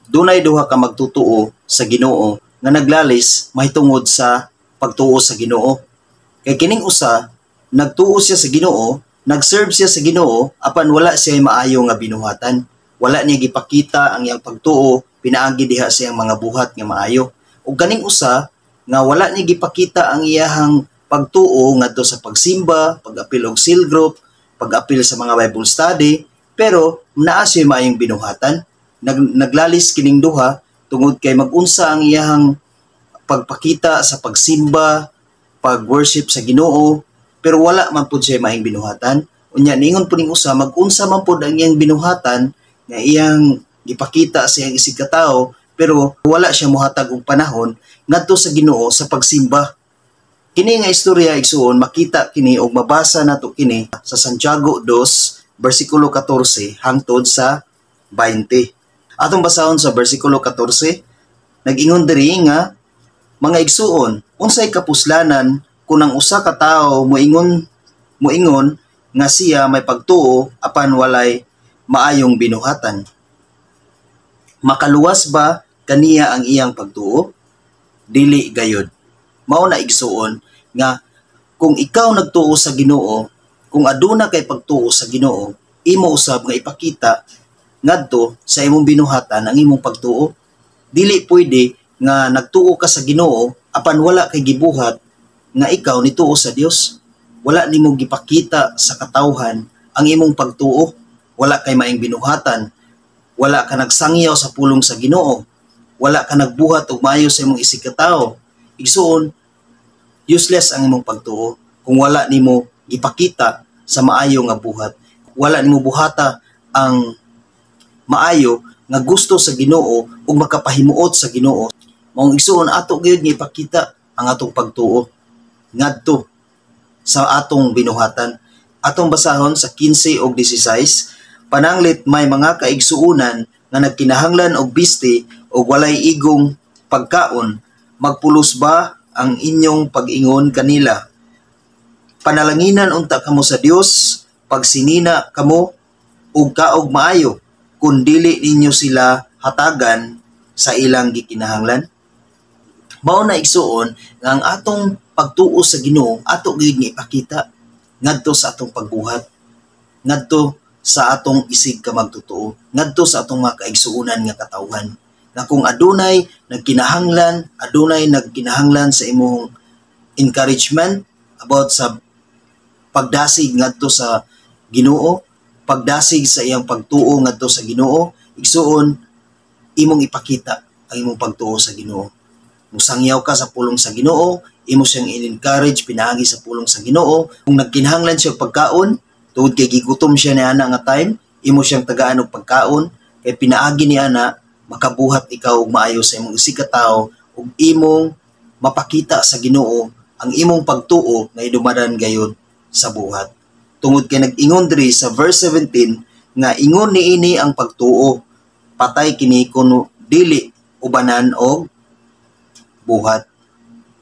dunay duha ka magtutuo sa Ginoo nga naglalis mahitungod sa pagtuo sa Ginoo. Kay kining usa nagtuo siya sa Ginoo, nagserve siya sa Ginoo apan wala siya maayo nga binuhatan. Wala niya gipakita ang iyang pagtuo, pinaagi diha sa iyang mga buhat nga maayo. Ug kaning usa nga wala niya gipakita ang iyahang pagtuo ngadto sa pagsimba, pag-apil og cell group, pag-apil sa mga Bible study, pero naa siya maayong binuhatan. Naglalis kining duha tungod kay mag-unsa ang iyahang pagpakita sa pagsimba, pag-worship sa Ginoo, pero wala man pud siya maayong binuhatan. Unya ningon po ning usa mag-unsa man pud ang iyang binuhatan nga iyang gipakita sa iyang isig ka tawo, pero wala siya mohatag og panahon ngadto sa Ginoo sa pagsimba. Kini nga istorya igsuon makita kini og mabasa nato kini sa Santiago 2 bersikulo 14 hangtod sa 20. Atong basahon sa bersikulo 14, nag-ingon diri nga mga igsuon, unsay kapuslanan kung ang usa ka tawo moingon nga siya may pagtuo apan walay maayong binuhatan. Makaluwas ba kaniya ang iyang pagtuo? Dili gayud. Mao na igsuon nga kung ikaw nagtuo sa Ginoo, kung aduna kay pagtuo sa Ginoo, imo usab nga ipakita ngadto sa imong binuhatan ang imong pagtuo. Dili pwede nga nagtuo ka sa Ginoo apan wala kay gibuhat nga ikaw nituo sa Dios. Wala nimo gipakita sa katawhan ang imong pagtuo. Wala kay maayong binuhatan. Wala ka nagsangyaw sa pulong sa Ginoo. Wala ka nagbuhat og maayo sa imong isig ka tawo. Igsuon, useless ang imong pagtuo kung wala nimo gipakita sa maayo nga buhat. Wala nimo buhata ang maayo nga gusto sa Ginoo ug makapahimuot sa Ginoo. Maong igsuon ato gyud nga ipakita ang atong pagtuo ngadto sa atong binuhatan. Atong basahon sa 15 ug 16, pananglit may mga kaigsuonan nga nagkinahanglan og biste ug walay igong pagkaon, magpulos ba ang inyong pag-ingon kanila? Panalanginan unta kamo sa Dios, pagsinina kamo ug kaog maayo, kung dili ninyo sila hatagan sa ilang gikinahanglan. Mao na igsuon nga ang atong pagtuo sa Ginoo ato gyud nga ipakita ngadto sa atong pagbuhat, ngadto sa atong isig ka magtutuo, ngadto sa atong mga kaigsuonan nga katawhan. Na kung adunay nagkinahanglan sa imong encouragement about sa pagdasig ngadto sa Ginoo, pagdasig sa iyang pagtuo ngadto sa Ginoo, igsuon imong ipakita ang imong pagtuo sa Ginoo. Musangyaw ka sa pulong sa Ginoo, imo siyang in-encourage pinaagi sa pulong sa Ginoo. Kung nagkinahanglan siya pagkaon, tuod kay gigutom siya ni ana nga time, imo siyang tagaan og pagkaon, kay pinaagi ni ana makabuhat ikaw og maayo sa imong isig ka tawo ug imong mapakita sa Ginoo ang imong pagtuo nga idumadan gayud sa buhat. Tungod kay nag-ingon diri sa verse 17 nga ingon niini ang pagtuo, patay kini kuno dili ubanan og buhat.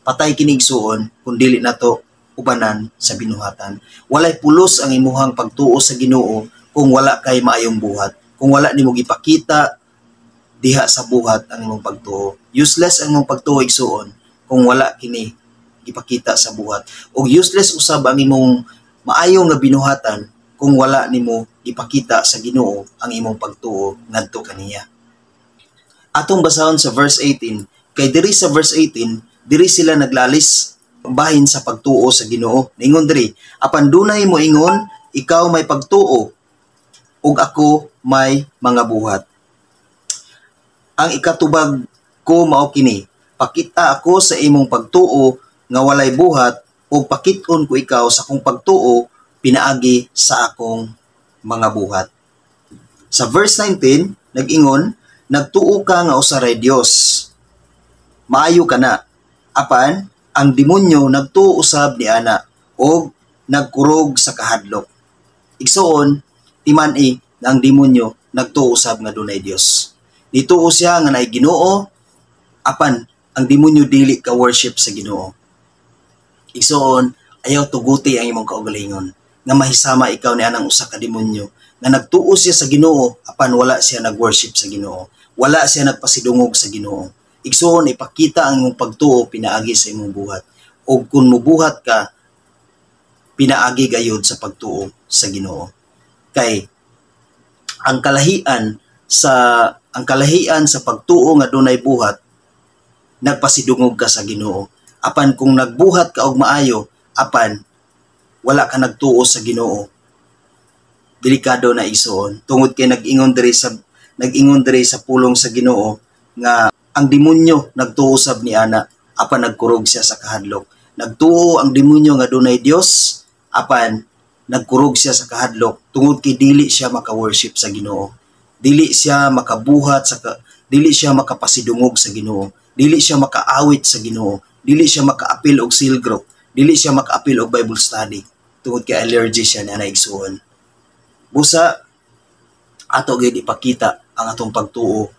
Patay kini igsuon kun dili nato ubanan sa binuhatan. Walay pulos ang imuhang pagtuo sa Ginoo kung wala kay maayong buhat. Kung wala nimo gipakita diha sa buhat ang imong pagtuo. Useless ang imong pagtuo igsuon kung wala kini gipakita sa buhat. O useless usab ang imong maayo nga binuhatan kung wala nimo ipakita sa Ginoo ang imong pagtuo ngadto kaniya. Atong basahon sa verse 18, kay diri sa verse 18, diri sila naglalis bahin sa pagtuo sa Ginoo. Ningon diri, apan dunay mo ingon, ikaw may pagtuo ug ako may mga buhat. Ang ikatubag ko mao kini, pakita ako sa imong pagtuo nga walay buhat ug pakit-on ko ikaw sa akong pagtuo pinaagi sa akong mga buhat. Sa verse 19, nag-ingon, nagtuo ka nga usaray Dios. Maayo ka na. Apan, ang demonyo nagtuo usab ni ana o nagkurog sa kahadlok. Igsuon, timan-i nga ang demonyo nagtuo usab nga dunay Dios. Dituo siya nga naay Ginoo, apan ang demonyo dili ka worship sa Ginoo. Igsuon, ayaw tuguti ang imong kaugalingon nga mahisama ikaw ni anang usa ka demonyo nga nagtuo siya sa Ginoo apan wala siya nag-worship sa Ginoo. wala siya nagpasidungog sa Ginoo. Igsoon, ipakita ang imong pagtuo pinaagi sa imong buhat. O kung mubuhat ka, pinaagi gayud sa pagtuo sa Ginoo. Kay ang kalahian sa pagtuo nga dunay buhat, nagpasidungog ka sa Ginoo. Apan kung nagbuhat ka og maayo, apan wala ka nagtuo sa Ginoo, delikado na igsoon. Tungod kay nag-ingon diri sa pulong sa Ginoo nga ang demonyo nagtuo ni ana, apan nagkurog siya sa kahadlok. Nagtuo ang demonyo nga dunay Dios, apan nagkurog siya sa kahadlok tungod kay dili siya maka-worship sa Ginoo. Dili siya dili siya makapasidungog sa Ginoo. Dili siya makaawit sa Ginoo. Dili siya makaapil og cell group. Dili siya makaapil og Bible study tungod kay allergy siya na igsuon. Busa ato gyud ipakita ang atong pagtuo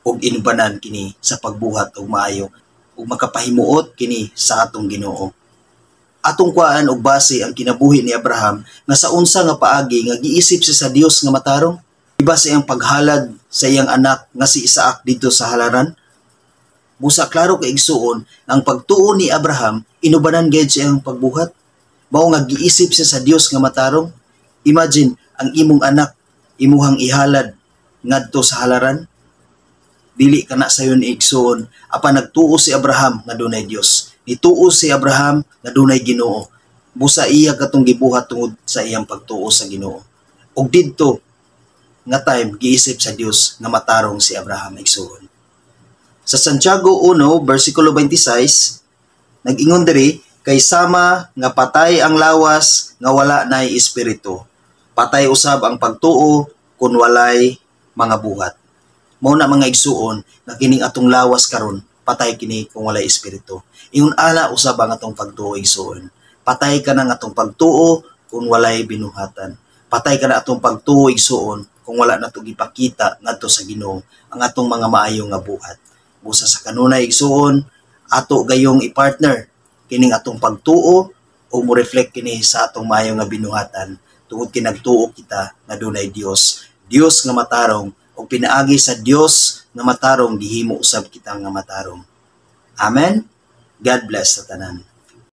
og inubanan kini sa pagbuhat og maayo ug makapahimuot kini sa atong Ginoo. Atong kuan og base ang kinabuhi ni Abraham nga sa unsa nga paagi nga giisip siya sa Dios nga matarong. Iba sa iyang paghalad sa iyang anak nga si Isaac dito sa halaran. Busa klaro kay igsuon ang pagtuo ni Abraham inubanan gayud sa iyang pagbuhat. Mao nga giisip siya sa Dios nga matarong. Imagine ang imong anak imuhang ihalad ngadto sa halaran. Dili kana sayon igsuon apan nagtuo si Abraham nga dunay Dios. Nituo si Abraham nga dunay Ginoo. Busa iya katong gibuhat tungod sa iyang pagtuo sa Ginoo. Og didto nga time giisip sa Dios nga matarong si Abraham igsuon. Sa Santiago 1 versikulo 26 nag-ingon diri kay sama nga patay ang lawas nga wala nay espiritu. Patay usab ang pagtuo kun walay mga buhat. Mao na mga igsuon nga kining atong lawas karon patay kini kung walay espiritu. Ingon ala usab ang atong pagtuo igsuon. Patay ka na nga atong pagtuo kung walay binuhatan. Patay ka na atong pagtuo igsuon kung wala nato gipakita ngadto sa Ginoo ang atong mga maayo nga buhat. Busa sa kanunay igsuon, ato gayong i-partner kining atong pagtuo o mo reflect kini sa atong maayo nga binuhatan tungod kay nagtuo kita nga dunay Dios nga matarong o pinaagi sa Dios nga matarong gihimo usab kita nga matarong. Amen. God bless sa tanan.